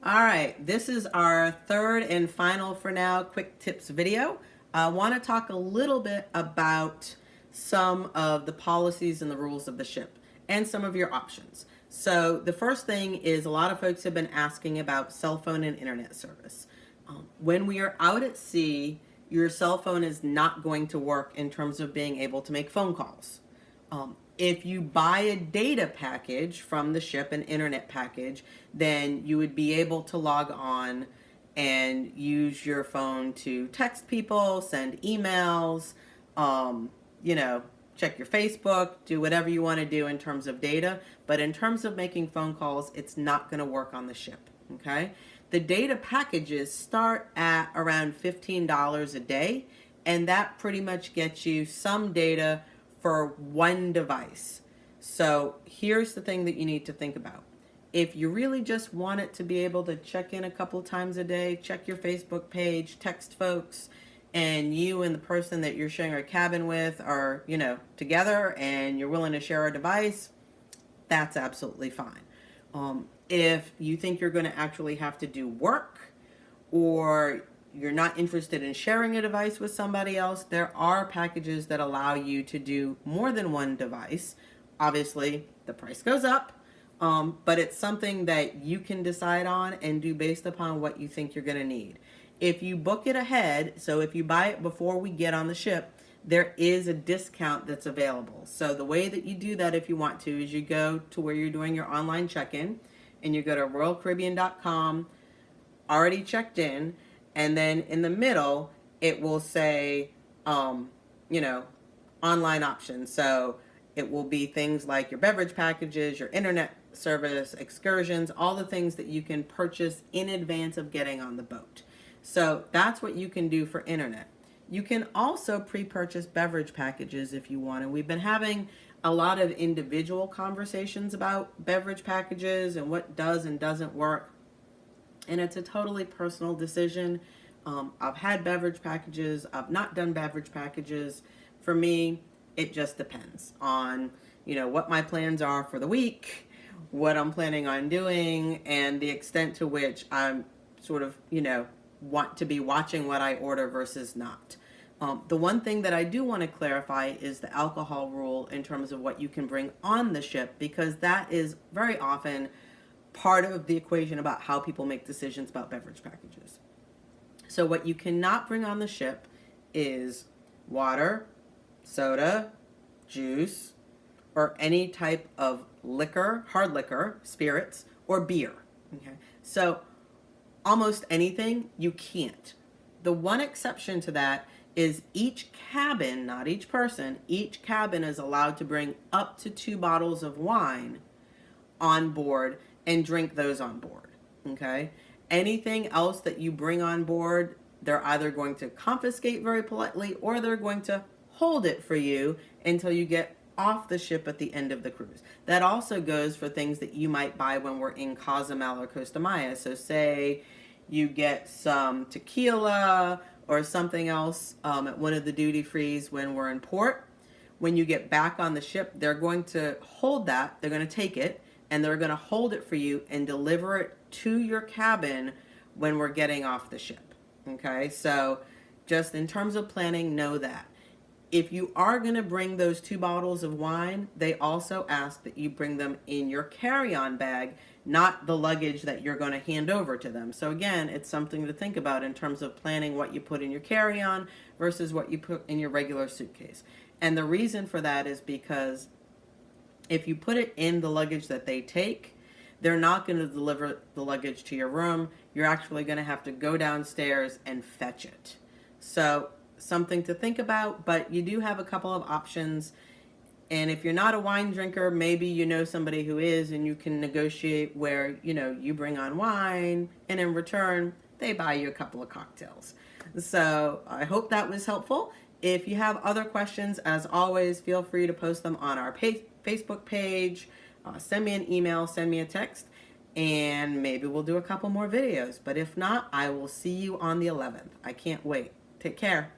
All right, this is our third and final for now quick tips video. I want to talk a little bit about some of the policies and the rules of the ship and some of your options. So the first thing is, a lot of folks have been asking about cell phone and internet service. When we are out at sea, your cell phone is not going to work in terms of being able to make phone calls. If you buy a data package from the ship, an internet package, then you would be able to log on and use your phone to text people, send emails, check your Facebook, do whatever you want to do in terms of data. But in terms of making phone calls, it's not going to work on the ship, okay? The data packages start at around $15 a day, and that pretty much gets you some data for one device. So here's the thing that you need to think about. If you really just want it to be able to check in a couple times a day, check your Facebook page, text folks, and you and the person that you're sharing a cabin with are, together and you're willing to share a device, that's absolutely fine. If you think you're going to actually have to do work, or you're not interested in sharing a device with somebody else, there are packages that allow you to do more than one device. Obviously, the price goes up, but it's something that you can decide on and do based upon what you think you're going to need. If you book it ahead, so if you buy it before we get on the ship, there is a discount that's available. So the way that you do that, if you want to, is you go to where you're doing your online check-in, and you go to RoyalCaribbean.com, already checked in, and then in the middle, it will say, online options. So it will be things like your beverage packages, your internet service, excursions, all the things that you can purchase in advance of getting on the boat. So that's what you can do for internet. You can also pre-purchase beverage packages if you want. And we've been having a lot of individual conversations about beverage packages and what does and doesn't work. And it's a totally personal decision. I've had beverage packages. I've not done beverage packages. For me, it just depends on, what my plans are for the week, what I'm planning on doing, and the extent to which I'm sort of, want to be watching what I order versus not. The one thing that I do want to clarify is the alcohol rule in terms of what you can bring on the ship, because that is very often part of the equation about how people make decisions about beverage packages. So what you cannot bring on the ship is water, soda, juice, or any type of liquor, hard liquor, spirits, or beer. Okay? So almost anything you can't. The one exception to that is each cabin, not each person, each cabin is allowed to bring up to 2 bottles of wine on board and drink those on board, okay? Anything else that you bring on board, they're either going to confiscate very politely, or they're going to hold it for you until you get off the ship at the end of the cruise. That also goes for things that you might buy when we're in Cozumel or Costa Maya. So say you get some tequila or something else at one of the duty frees when we're in port. When you get back on the ship, they're going to hold that, they're going to take it, and they're going to hold it for you and deliver it to your cabin when we're getting off the ship. Okay, so just in terms of planning, know that. If you are going to bring those 2 bottles of wine, they also ask that you bring them in your carry-on bag, not the luggage that you're going to hand over to them. So again, it's something to think about in terms of planning what you put in your carry-on versus what you put in your regular suitcase. And the reason for that is because if you put it in the luggage that they take, they're not going to deliver the luggage to your room. You're actually going to have to go downstairs and fetch it. So something to think about, but you do have a couple of options. And if you're not a wine drinker, maybe you know somebody who is, and you can negotiate where, you bring on wine, and in return, they buy you a couple of cocktails. So I hope that was helpful. If you have other questions, as always, feel free to post them on our Facebook page, send me an email, send me a text, and maybe we'll do a couple more videos. But if not, I will see you on the 11th. I can't wait. Take care.